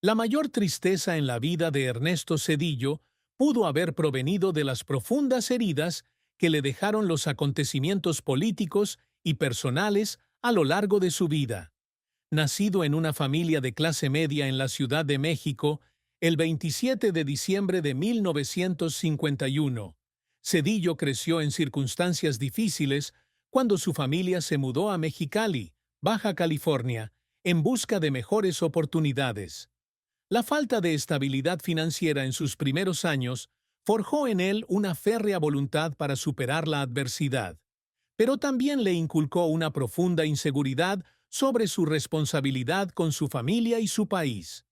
La mayor tristeza en la vida de Ernesto Zedillo pudo haber provenido de las profundas heridas que le dejaron los acontecimientos políticos y personales a lo largo de su vida. Nacido en una familia de clase media en la Ciudad de México, el 27 de diciembre de 1951, Zedillo creció en circunstancias difíciles cuando su familia se mudó a Mexicali, Baja California, en busca de mejores oportunidades. La falta de estabilidad financiera en sus primeros años forjó en él una férrea voluntad para superar la adversidad, pero también le inculcó una profunda inseguridad sobre su responsabilidad con su familia y su país.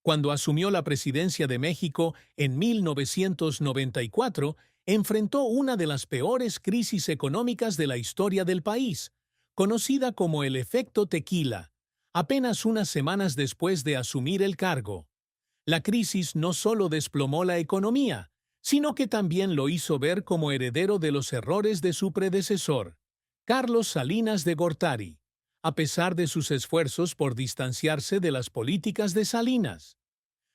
Cuando asumió la presidencia de México en 1994, enfrentó una de las peores crisis económicas de la historia del país, conocida como el efecto tequila, apenas unas semanas después de asumir el cargo. La crisis no solo desplomó la economía, sino que también lo hizo ver como heredero de los errores de su predecesor, Carlos Salinas de Gortari, a pesar de sus esfuerzos por distanciarse de las políticas de Salinas.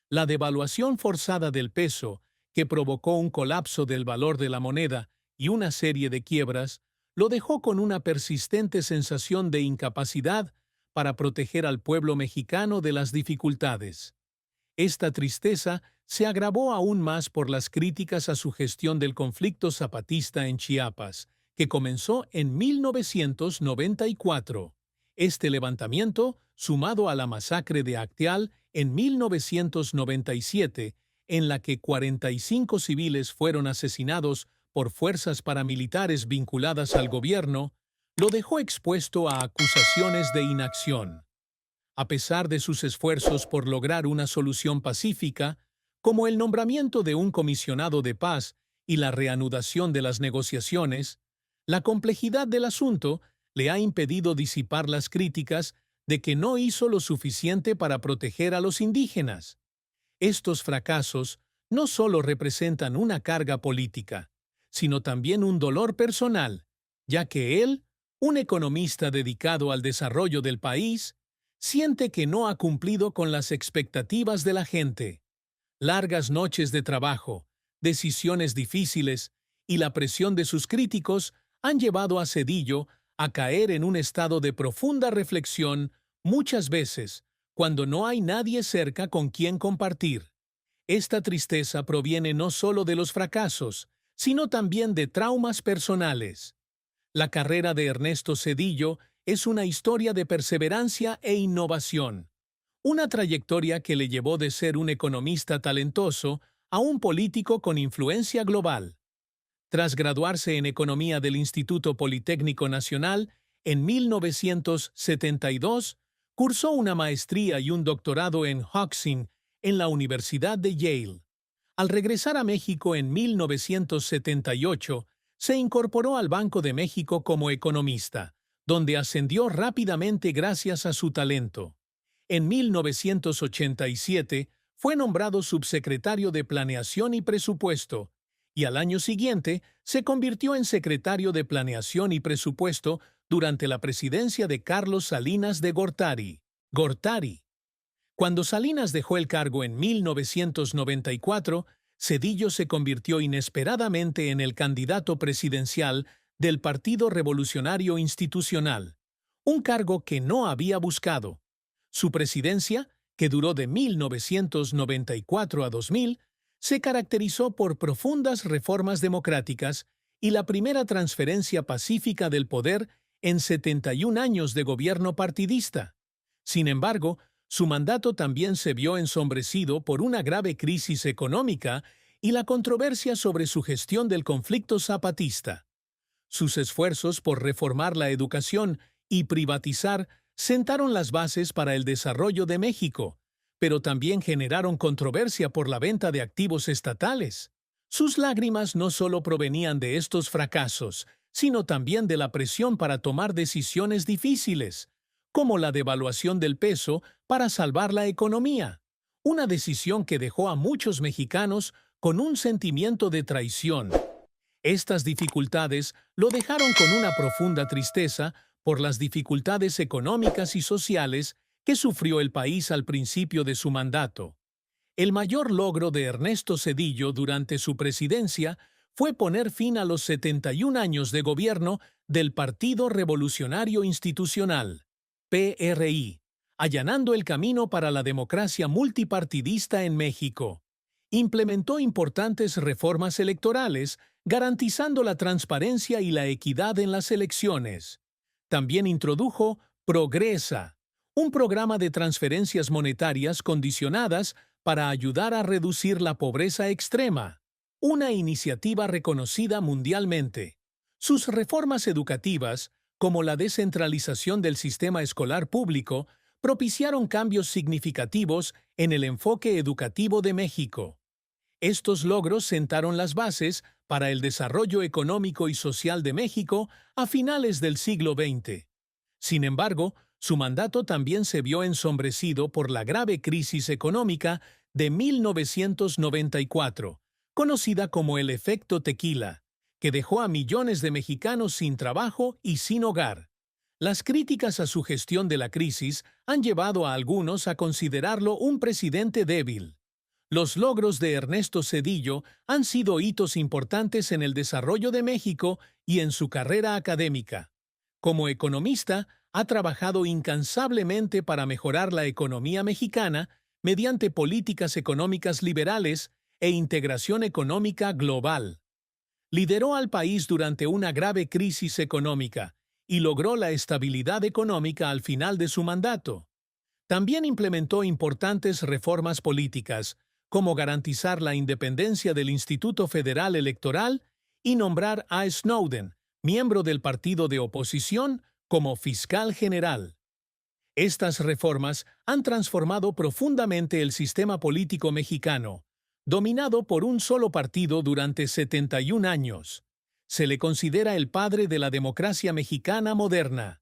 La devaluación forzada del peso, que provocó un colapso del valor de la moneda y una serie de quiebras, lo dejó con una persistente sensación de incapacidad para proteger al pueblo mexicano de las dificultades. Esta tristeza se agravó aún más por las críticas a su gestión del conflicto zapatista en Chiapas, que comenzó en 1994. Este levantamiento, sumado a la masacre de Acteal en 1997, en la que 45 civiles fueron asesinados por fuerzas paramilitares vinculadas al gobierno, lo dejó expuesto a acusaciones de inacción. A pesar de sus esfuerzos por lograr una solución pacífica, como el nombramiento de un comisionado de paz y la reanudación de las negociaciones, la complejidad del asunto le ha impedido disipar las críticas de que no hizo lo suficiente para proteger a los indígenas. Estos fracasos no solo representan una carga política, sino también un dolor personal, ya que él, un economista dedicado al desarrollo del país, siente que no ha cumplido con las expectativas de la gente. Largas noches de trabajo, decisiones difíciles y la presión de sus críticos han llevado a Zedillo a caer en un estado de profunda reflexión muchas veces, cuando no hay nadie cerca con quien compartir. Esta tristeza proviene no solo de los fracasos, sino también de traumas personales. La carrera de Ernesto Zedillo es una historia de perseverancia e innovación, una trayectoria que le llevó de ser un economista talentoso a un político con influencia global. Tras graduarse en Economía del Instituto Politécnico Nacional, en 1972, cursó una maestría y un doctorado en Hoxie en la Universidad de Yale. Al regresar a México en 1978, se incorporó al Banco de México como economista, donde ascendió rápidamente gracias a su talento. En 1987 fue nombrado subsecretario de Planeación y Presupuesto, y al año siguiente se convirtió en secretario de Planeación y Presupuesto durante la presidencia de Carlos Salinas de Gortari. Cuando Salinas dejó el cargo en 1994, Zedillo se convirtió inesperadamente en el candidato presidencial del Partido Revolucionario Institucional, un cargo que no había buscado. Su presidencia, que duró de 1994 a 2000, se caracterizó por profundas reformas democráticas y la primera transferencia pacífica del poder en 71 años de gobierno partidista. Sin embargo, su mandato también se vio ensombrecido por una grave crisis económica y la controversia sobre su gestión del conflicto zapatista. Sus esfuerzos por reformar la educación y privatizar sentaron las bases para el desarrollo de México, pero también generaron controversia por la venta de activos estatales. Sus lágrimas no solo provenían de estos fracasos, sino también de la presión para tomar decisiones difíciles, como la devaluación del peso para salvar la economía, una decisión que dejó a muchos mexicanos con un sentimiento de traición. Estas dificultades lo dejaron con una profunda tristeza por las dificultades económicas y sociales que sufrió el país al principio de su mandato. El mayor logro de Ernesto Zedillo durante su presidencia fue poner fin a los 71 años de gobierno del Partido Revolucionario Institucional, PRI, allanando el camino para la democracia multipartidista en México. Implementó importantes reformas electorales, garantizando la transparencia y la equidad en las elecciones. También introdujo Progresa, un programa de transferencias monetarias condicionadas para ayudar a reducir la pobreza extrema, una iniciativa reconocida mundialmente. Sus reformas educativas, como la descentralización del sistema escolar público, propiciaron cambios significativos en el enfoque educativo de México. Estos logros sentaron las bases para el desarrollo económico y social de México a finales del siglo XX. Sin embargo, su mandato también se vio ensombrecido por la grave crisis económica de 1994, conocida como el efecto tequila, que dejó a millones de mexicanos sin trabajo y sin hogar. Las críticas a su gestión de la crisis han llevado a algunos a considerarlo un presidente débil. Los logros de Ernesto Zedillo han sido hitos importantes en el desarrollo de México y en su carrera académica. Como economista, ha trabajado incansablemente para mejorar la economía mexicana mediante políticas económicas liberales e integración económica global. Lideró al país durante una grave crisis económica y logró la estabilidad económica al final de su mandato. También implementó importantes reformas políticas, como garantizar la independencia del Instituto Federal Electoral y nombrar a Snowden, miembro del partido de oposición, como fiscal general. Estas reformas han transformado profundamente el sistema político mexicano, dominado por un solo partido durante 71 años. Se le considera el padre de la democracia mexicana moderna.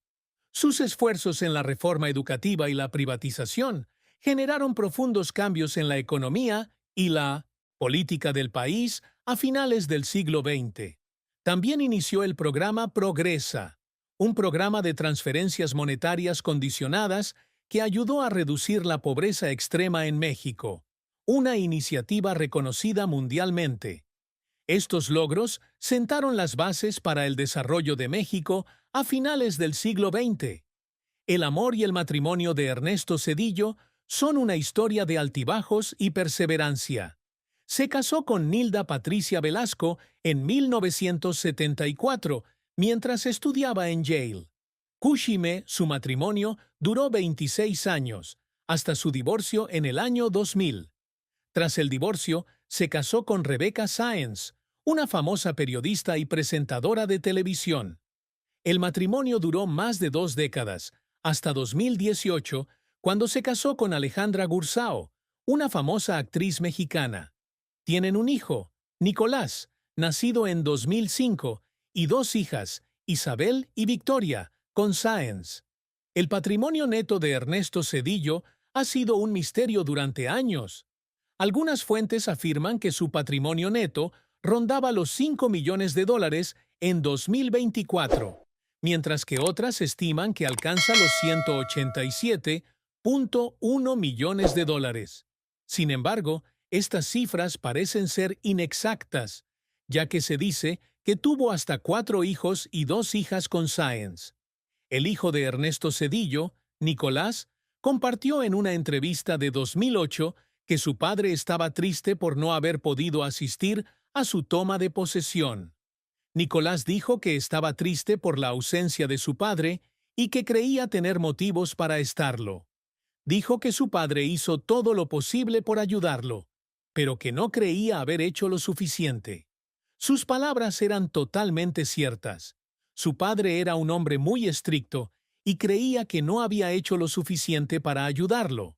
Sus esfuerzos en la reforma educativa y la privatización generaron profundos cambios en la economía y la política del país a finales del siglo XX. También inició el programa Progresa, un programa de transferencias monetarias condicionadas que ayudó a reducir la pobreza extrema en México, una iniciativa reconocida mundialmente. Estos logros sentaron las bases para el desarrollo de México a finales del siglo XX. El amor y el matrimonio de Ernesto Zedillo son una historia de altibajos y perseverancia. Se casó con Nilda Patricia Velasco en 1974, mientras estudiaba en Yale. Kushime, su matrimonio, duró 26 años, hasta su divorcio en el año 2000. Tras el divorcio, se casó con Rebecca Sáenz, una famosa periodista y presentadora de televisión. El matrimonio duró más de 2 décadas, hasta 2018, cuando se casó con Alejandra Gursáo, una famosa actriz mexicana. Tienen un hijo, Nicolás, nacido en 2005, y 2 hijas, Isabel y Victoria, con Sáenz. El patrimonio neto de Ernesto Zedillo ha sido un misterio durante años. Algunas fuentes afirman que su patrimonio neto rondaba los $5 millones en 2024, mientras que otras estiman que alcanza los $187.1 millones. Sin embargo, estas cifras parecen ser inexactas, ya que se dice que tuvo hasta 4 hijos y 2 hijas con Sáenz. El hijo de Ernesto Zedillo, Nicolás, compartió en una entrevista de 2008 que su padre estaba triste por no haber podido asistir a su toma de posesión. Nicolás dijo que estaba triste por la ausencia de su padre y que creía tener motivos para estarlo. Dijo que su padre hizo todo lo posible por ayudarlo, pero que no creía haber hecho lo suficiente. Sus palabras eran totalmente ciertas. Su padre era un hombre muy estricto y creía que no había hecho lo suficiente para ayudarlo.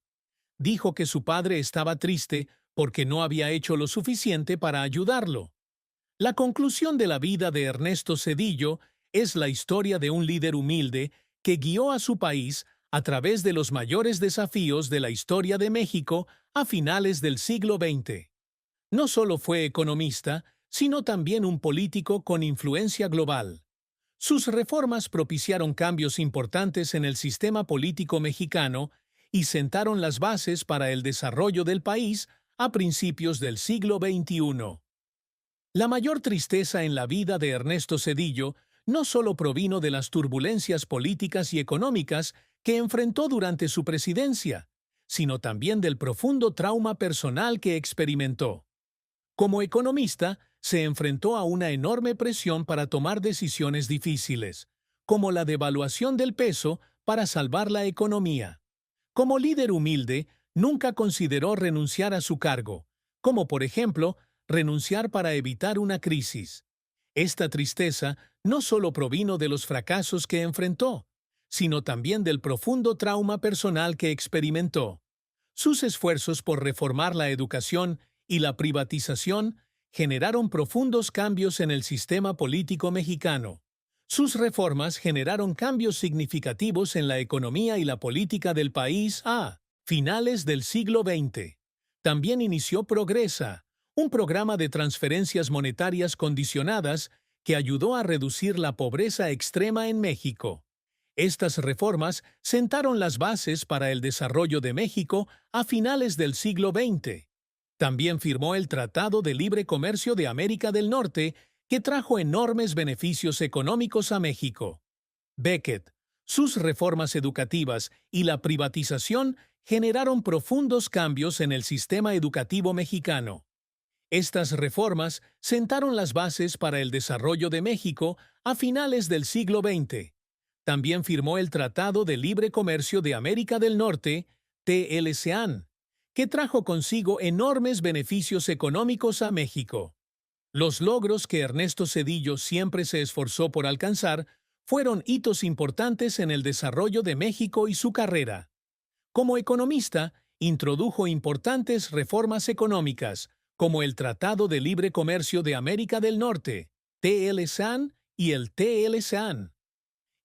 Dijo que su padre estaba triste porque no había hecho lo suficiente para ayudarlo. La conclusión de la vida de Ernesto Zedillo es la historia de un líder humilde que guió a su país a través de los mayores desafíos de la historia de México a finales del siglo XX. No solo fue economista, sino también un político con influencia global. Sus reformas propiciaron cambios importantes en el sistema político mexicano y sentaron las bases para el desarrollo del país a principios del siglo XXI. La mayor tristeza en la vida de Ernesto Zedillo no solo provino de las turbulencias políticas y económicas que enfrentó durante su presidencia, sino también del profundo trauma personal que experimentó. Como economista, se enfrentó a una enorme presión para tomar decisiones difíciles, como la devaluación del peso para salvar la economía. Como líder humilde, nunca consideró renunciar a su cargo, como por ejemplo, renunciar para evitar una crisis. Esta tristeza no solo provino de los fracasos que enfrentó, sino también del profundo trauma personal que experimentó. Sus esfuerzos por reformar la educación y la privatización generaron profundos cambios en el sistema político mexicano. Sus reformas generaron cambios significativos en la economía y la política del país a finales del siglo XX. También inició Progresa, un programa de transferencias monetarias condicionadas que ayudó a reducir la pobreza extrema en México. Estas reformas sentaron las bases para el desarrollo de México a finales del siglo XX. También firmó el Tratado de Libre Comercio de América del Norte, que trajo enormes beneficios económicos a México. Becket, sus reformas educativas y la privatización generaron profundos cambios en el sistema educativo mexicano. Estas reformas sentaron las bases para el desarrollo de México a finales del siglo XX. También firmó el Tratado de Libre Comercio de América del Norte, TLCAN, que trajo consigo enormes beneficios económicos a México. Los logros que Ernesto Zedillo siempre se esforzó por alcanzar fueron hitos importantes en el desarrollo de México y su carrera. Como economista, introdujo importantes reformas económicas, como el Tratado de Libre Comercio de América del Norte, TLCAN y el TLCAN.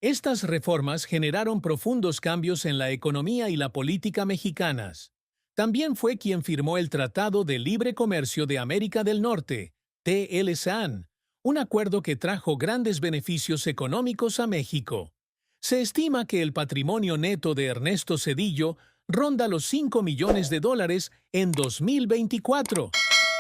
Estas reformas generaron profundos cambios en la economía y la política mexicanas. También fue quien firmó el Tratado de Libre Comercio de América del Norte, TLCAN, un acuerdo que trajo grandes beneficios económicos a México. Se estima que el patrimonio neto de Ernesto Zedillo ronda los $5 millones en 2024,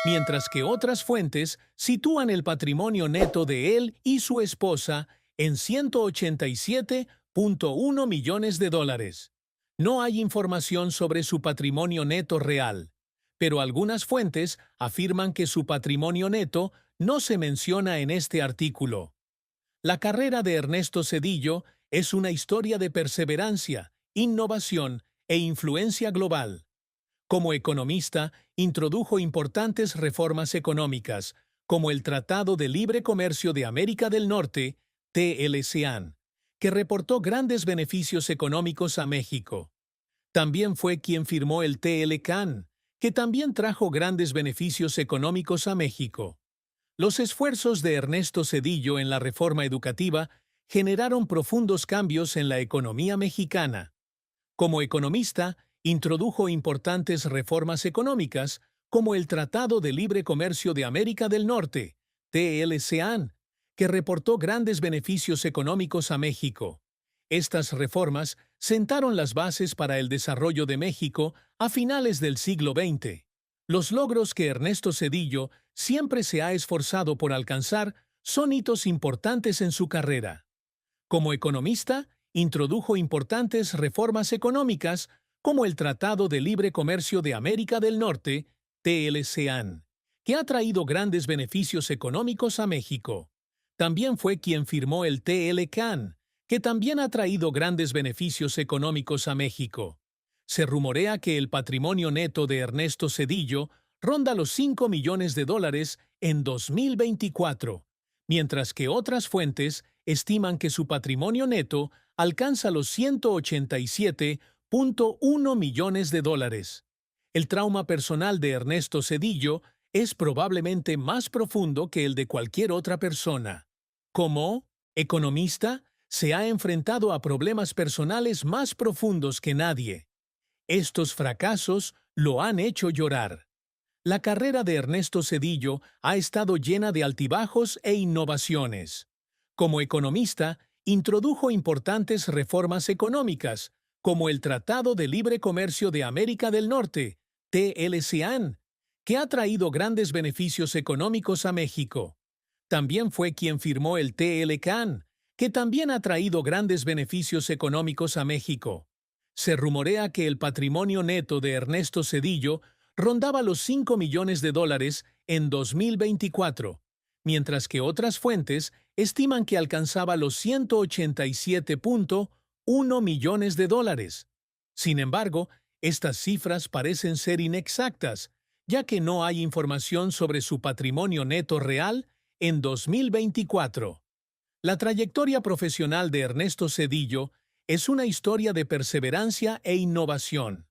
mientras que otras fuentes sitúan el patrimonio neto de él y su esposa en $187.1 millones. No hay información sobre su patrimonio neto real, pero algunas fuentes afirman que su patrimonio neto no se menciona en este artículo. La carrera de Ernesto Zedillo es una historia de perseverancia, innovación e influencia global. Como economista, introdujo importantes reformas económicas, como el Tratado de Libre Comercio de América del Norte, TLCAN, que reportó grandes beneficios económicos a México. También fue quien firmó el TLCAN, que también trajo grandes beneficios económicos a México. Los esfuerzos de Ernesto Zedillo en la reforma educativa generaron profundos cambios en la economía mexicana. Como economista, introdujo importantes reformas económicas, como el Tratado de Libre Comercio de América del Norte, TLCAN, que reportó grandes beneficios económicos a México. Estas reformas sentaron las bases para el desarrollo de México a finales del siglo XX. Los logros que Ernesto Zedillo siempre se ha esforzado por alcanzar son hitos importantes en su carrera. Como economista, introdujo importantes reformas económicas, como el Tratado de Libre Comercio de América del Norte, TLCAN, que ha traído grandes beneficios económicos a México. También fue quien firmó el TLCAN, que también ha traído grandes beneficios económicos a México. Se rumorea que el patrimonio neto de Ernesto Zedillo ronda los $5 millones en 2024, mientras que otras fuentes estiman que su patrimonio neto alcanza los $187.1 millones. El trauma personal de Ernesto Zedillo es probablemente más profundo que el de cualquier otra persona. Como economista, se ha enfrentado a problemas personales más profundos que nadie. Estos fracasos lo han hecho llorar. La carrera de Ernesto Zedillo ha estado llena de altibajos e innovaciones. Como economista, introdujo importantes reformas económicas, como el Tratado de Libre Comercio de América del Norte, TLCAN, que ha traído grandes beneficios económicos a México. También fue quien firmó el TLCAN, que también ha traído grandes beneficios económicos a México. Se rumorea que el patrimonio neto de Ernesto Zedillo rondaba los 5 millones de dólares en 2024, mientras que otras fuentes estiman que alcanzaba los 187.1 millones de dólares. Sin embargo, estas cifras parecen ser inexactas, ya que no hay información sobre su patrimonio neto real en 2024. La trayectoria profesional de Ernesto Zedillo es una historia de perseverancia e innovación.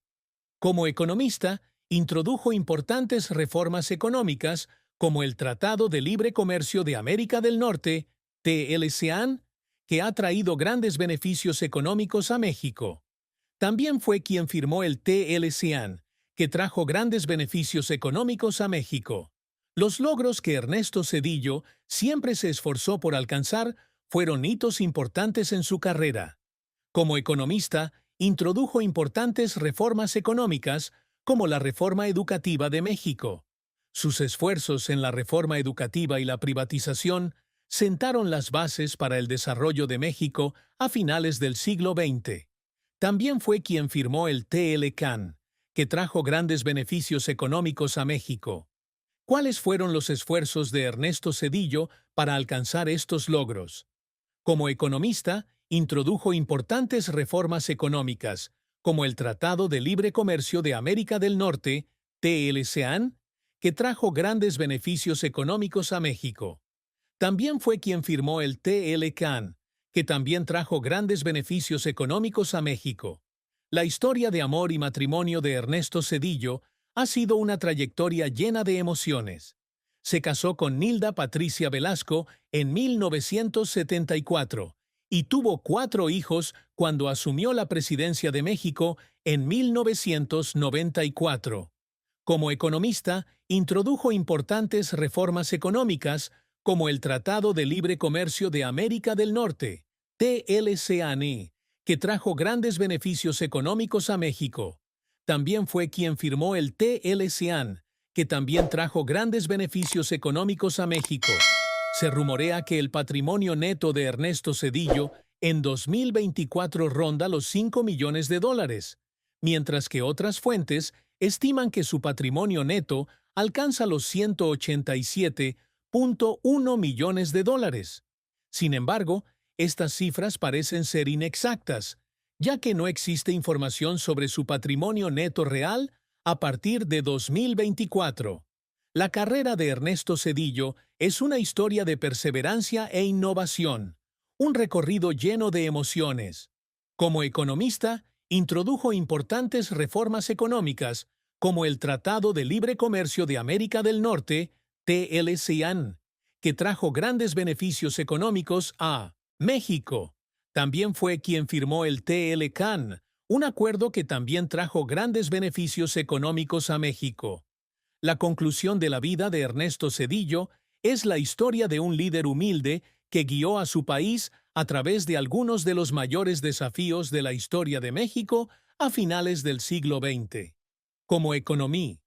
Como economista, introdujo importantes reformas económicas como el Tratado de Libre Comercio de América del Norte, TLCAN, que ha traído grandes beneficios económicos a México. También fue quien firmó el TLCAN, que trajo grandes beneficios económicos a México. Los logros que Ernesto Zedillo siempre se esforzó por alcanzar fueron hitos importantes en su carrera. Como economista, introdujo importantes reformas económicas como la reforma educativa de México. Sus esfuerzos en la reforma educativa y la privatización sentaron las bases para el desarrollo de México a finales del siglo XX. También fue quien firmó el TLCAN, que trajo grandes beneficios económicos a México. ¿Cuáles fueron los esfuerzos de Ernesto Zedillo para alcanzar estos logros? Como economista, introdujo importantes reformas económicas, como el Tratado de Libre Comercio de América del Norte, TLCAN, que trajo grandes beneficios económicos a México. También fue quien firmó el TLCAN, que también trajo grandes beneficios económicos a México. La historia de amor y matrimonio de Ernesto Zedillo ha sido una trayectoria llena de emociones. Se casó con Nilda Patricia Velasco en 1974 y tuvo 4 hijos cuando asumió la presidencia de México en 1994. Como economista, introdujo importantes reformas económicas como el Tratado de Libre Comercio de América del Norte, TLCAN, que trajo grandes beneficios económicos a México. También fue quien firmó el TLCAN, que también trajo grandes beneficios económicos a México. Se rumorea que el patrimonio neto de Ernesto Zedillo en 2024 ronda los 5 millones de dólares, mientras que otras fuentes estiman que su patrimonio neto alcanza los 187.1 millones de dólares. Sin embargo, estas cifras parecen ser inexactas, ya que no existe información sobre su patrimonio neto real a partir de 2024. La carrera de Ernesto Zedillo es una historia de perseverancia e innovación, un recorrido lleno de emociones. Como economista, introdujo importantes reformas económicas, como el Tratado de Libre Comercio de América del Norte, TLCAN, que trajo grandes beneficios económicos a México. También fue quien firmó el TLCAN, un acuerdo que también trajo grandes beneficios económicos a México. La conclusión de la vida de Ernesto Zedillo es la historia de un líder humilde que guió a su país a través de algunos de los mayores desafíos de la historia de México a finales del siglo XX. Como economía.